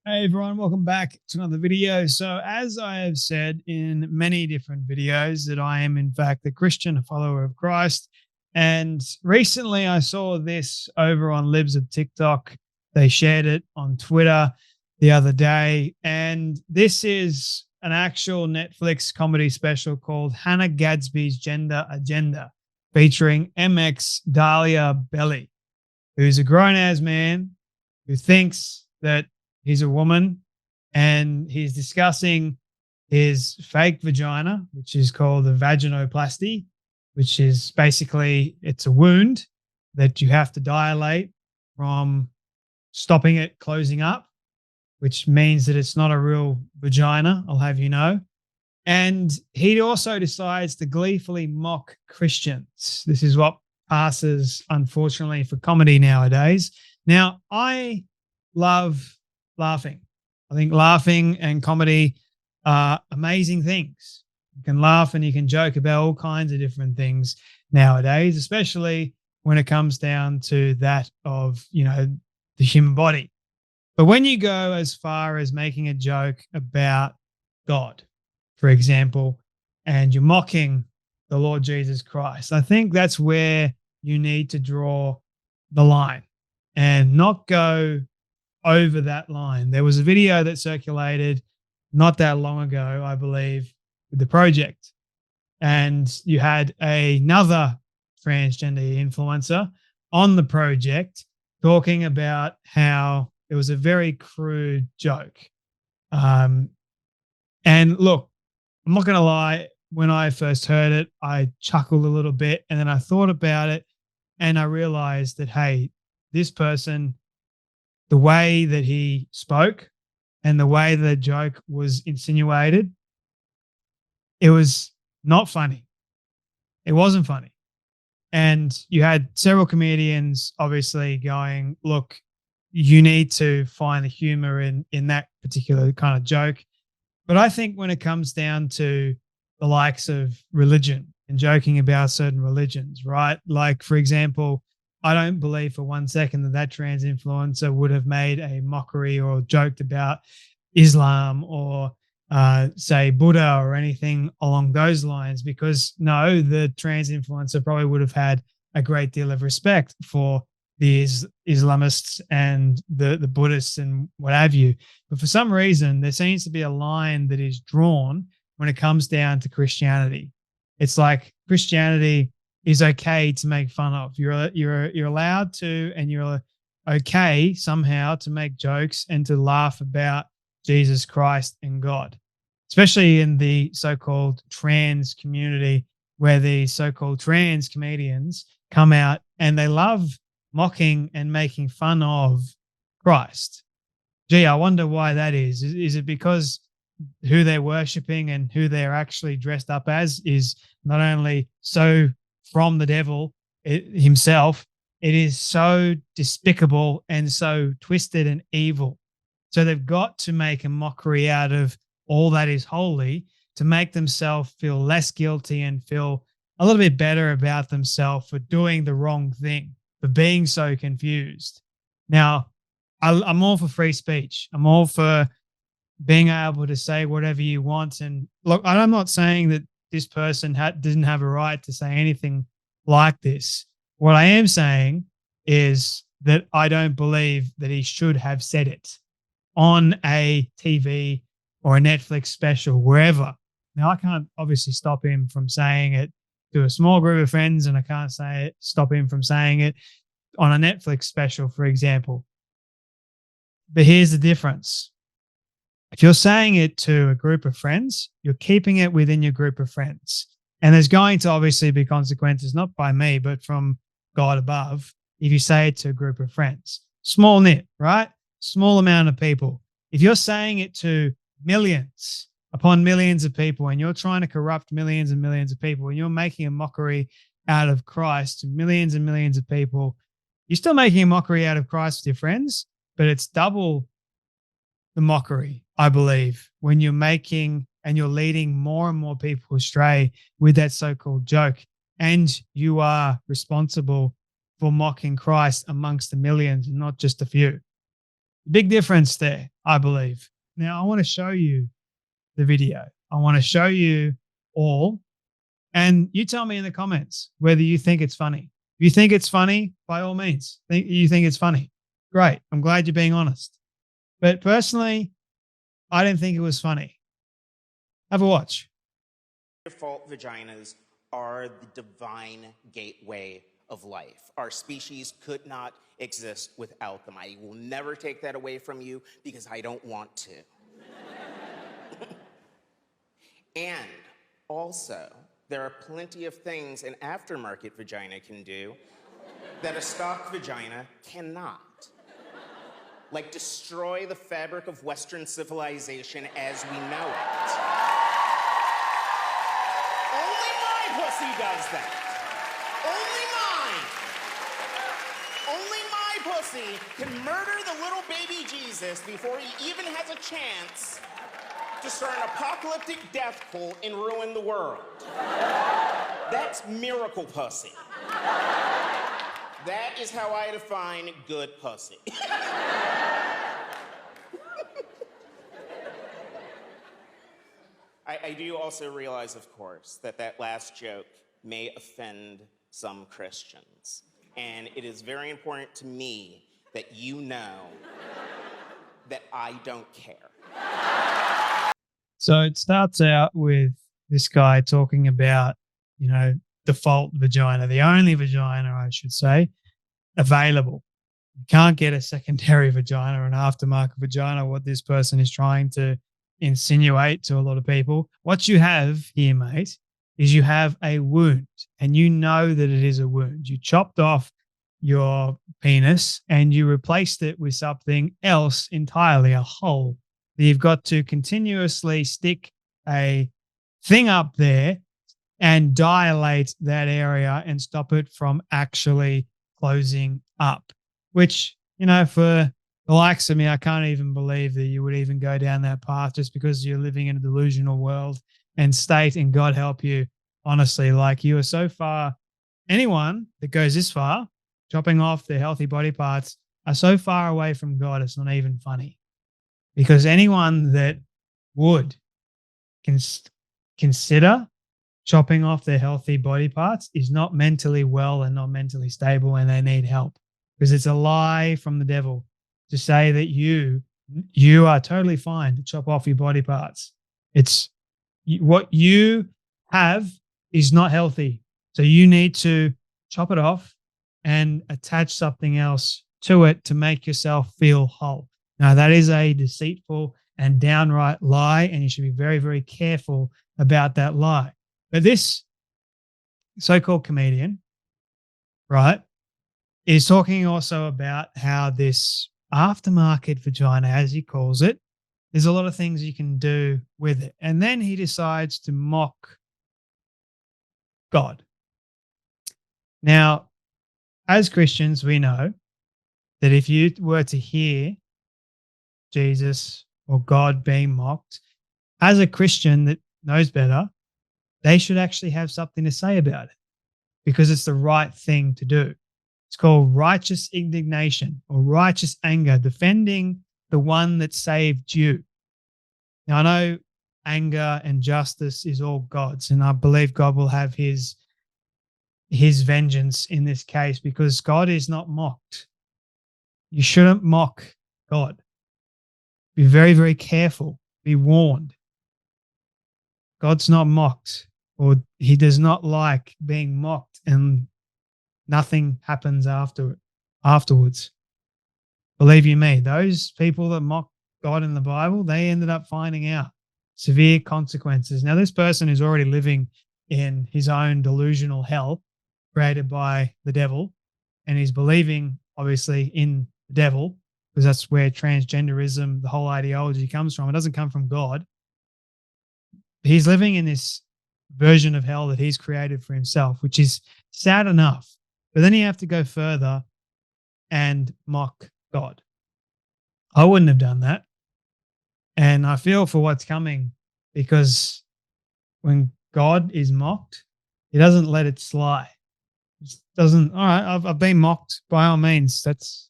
Hey everyone, welcome back to another video. So, as I have said in many different videos, that I am in fact a Christian, a follower of Christ. And recently I saw this over on Libs of TikTok. They shared it on Twitter the other day. And this is an actual Netflix comedy special called Hannah Gadsby's Gender Agenda, featuring MX Dahlia Belly, who's a grown ass man who thinks that he's a woman, and he's discussing his fake vagina, which is called a vaginoplasty, which is basically it's a wound that you have to dilate from stopping it closing up, which means that it's not a real vagina, I'll have you know. And he also decides to gleefully mock Christians. This is what passes, unfortunately, for comedy nowadays. Now, I love laughing. I think laughing and comedy are amazing things. You can laugh and you can joke about all kinds of different things nowadays, especially when it comes down to that of, the human body. But when you go as far as making a joke about God, for example, and you're mocking the Lord Jesus Christ, I think that's where you need to draw the line and not go over that line. There was a video that circulated not that long ago, I believe, with the project, and you had another transgender influencer on the project talking about how it was a very crude joke. And look, I'm not going to lie, when I first heard it, I chuckled a little bit, and then I thought about it and I realized that, hey, this person, the way that he spoke and the way the joke was insinuated, it was not funny. It wasn't funny. And you had several comedians obviously going, look, you need to find the humor in that particular kind of joke. But I think when it comes down to the likes of religion and joking about certain religions, right? Like, for example, I don't believe for 1 second that trans influencer would have made a mockery or joked about Islam or say Buddha or anything along those lines, because no, the trans influencer probably would have had a great deal of respect for the Islamists and the Buddhists and what have you. But for some reason, there seems to be a line that is drawn when it comes down to Christianity. It's like Christianity is okay to make fun of. You're allowed to, and you're okay somehow to make jokes and to laugh about Jesus Christ and God, especially in the so-called trans community, where the so-called trans comedians come out and they love mocking and making fun of Christ. Gee, I wonder why that is. Is it because who they're worshiping and who they're actually dressed up as is not only so from the devil himself, it is so despicable and so twisted and evil. So they've got to make a mockery out of all that is holy to make themselves feel less guilty and feel a little bit better about themselves for doing the wrong thing, for being so confused. Now, I'm all for free speech. I'm all for being able to say whatever you want. And look, I'm not saying that this person didn't have a right to say anything like this. What I am saying is that I don't believe that he should have said it on a TV or a Netflix special, wherever. Now, I can't obviously stop him from saying it to a small group of friends, and I can't stop him from saying it on a Netflix special, for example. But here's the difference. If you're saying it to a group of friends, you're keeping it within your group of friends. And there's going to obviously be consequences, not by me, but from God above, if you say it to a group of friends. Small knit, right? Small amount of people. If you're saying it to millions upon millions of people, and you're trying to corrupt millions and millions of people, and you're making a mockery out of Christ to millions and millions of people, you're still making a mockery out of Christ with your friends, but it's double the mockery, I believe, when you're making and you're leading more and more people astray with that so-called joke. And you are responsible for mocking Christ amongst the millions and not just a few. Big difference there, I believe. Now, I want to show you the video. I want to show you all, and you tell me in the comments whether you think it's funny. If you think it's funny, by all means, you think it's funny. Great. I'm glad you're being honest. But personally, I didn't think it was funny. Have a watch. Default vaginas are the divine gateway of life. Our species could not exist without them. I will never take that away from you because I don't want to. And also, there are plenty of things an aftermarket vagina can do that a stock vagina cannot. Like destroy the fabric of Western civilization as we know it. Only my pussy does that. Only my pussy can murder the little baby Jesus before he even has a chance to start an apocalyptic death cult and ruin the world. That's miracle pussy. That is how I define good pussy. I do also realize, of course, that last joke may offend some Christians. And it is very important to me that you know that I don't care. So it starts out with this guy talking about, default vagina, the only vagina, I should say, available. You can't get a secondary vagina or an aftermarket vagina, what this person is trying to insinuate to a lot of people. What you have here, mate, is you have a wound, and you know that it is a wound. You chopped off your penis and you replaced it with something else entirely, a hole that you've got to continuously stick a thing up there and dilate that area and stop it from actually closing up, which, for the likes of me, I can't even believe that you would even go down that path just because you're living in a delusional world and state, and God help you, honestly, like you are so far, anyone that goes this far, chopping off their healthy body parts, are so far away from God, it's not even funny. Because anyone that would consider chopping off their healthy body parts is not mentally well and not mentally stable, and they need help, because it's a lie from the devil to say that you are totally fine to chop off your body parts. It's what you have is not healthy. So you need to chop it off and attach something else to it to make yourself feel whole. Now, that is a deceitful and downright lie, and you should be very, very careful about that lie. But this so-called comedian, right, is talking also about how this aftermarket vagina, as he calls it, there's a lot of things you can do with it. And then he decides to mock God. Now, as Christians, we know that if you were to hear Jesus or God being mocked, as a Christian that knows better, they should actually have something to say about it, because it's the right thing to do. It's called righteous indignation or righteous anger, defending the one that saved you. Now, I know anger and justice is all God's, and I believe God will have his vengeance in this case, because God is not mocked. You shouldn't mock God. Be very, very careful. Be warned. God's not mocked, or he does not like being mocked and nothing happens afterwards. Believe you me, those people that mock God in the Bible, they ended up finding out severe consequences. Now, this person is already living in his own delusional hell created by the devil, and he's believing, obviously, in the devil, because that's where transgenderism, the whole ideology, comes from. It doesn't come from God. He's living in this version of hell that he's created for himself, which is sad enough. But then you have to go further and mock God. I wouldn't have done that. And I feel for what's coming, because when God is mocked, he doesn't let it slide. It doesn't, all right, I've been mocked, by all means. That's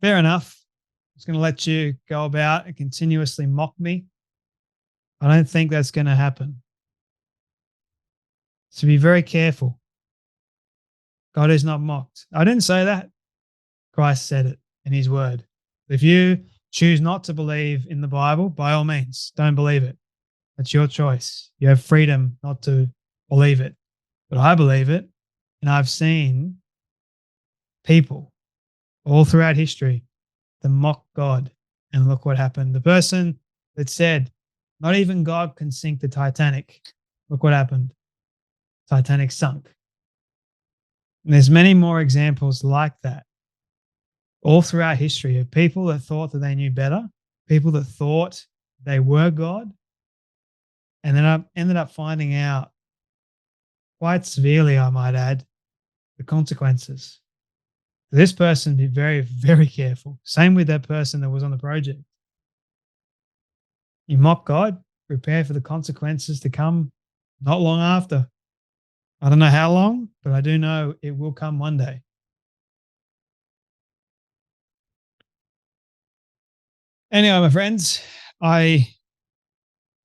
fair enough. just going to let you go about and continuously mock me. I don't think that's going to happen. So be very careful. God is not mocked. I didn't say that. Christ said it in his word. If you choose not to believe in the Bible, by all means, don't believe it. That's your choice. You have freedom not to believe it. But I believe it. And I've seen people all throughout history that mock God. And look what happened. The person that said, not even God can sink the Titanic. Look what happened. Titanic sunk. And there's many more examples like that all throughout history of people that thought that they knew better, people that thought they were God, and then ended up finding out quite severely, I might add, the consequences. This person, be very, very careful. Same with that person that was on the project. You mock God, prepare for the consequences to come not long after. I don't know how long, but I do know it will come one day. Anyway, my friends, I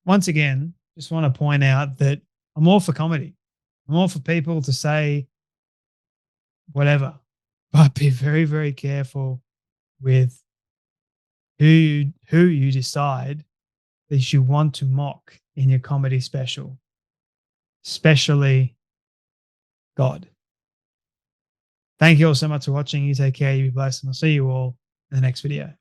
once again just want to point out that I'm all for comedy. I'm all for people to say whatever, but be very, very careful with who you decide that you want to mock in your comedy special, especially God. Thank you all so much for watching. You take care. You be blessed, and I'll see you all in the next video.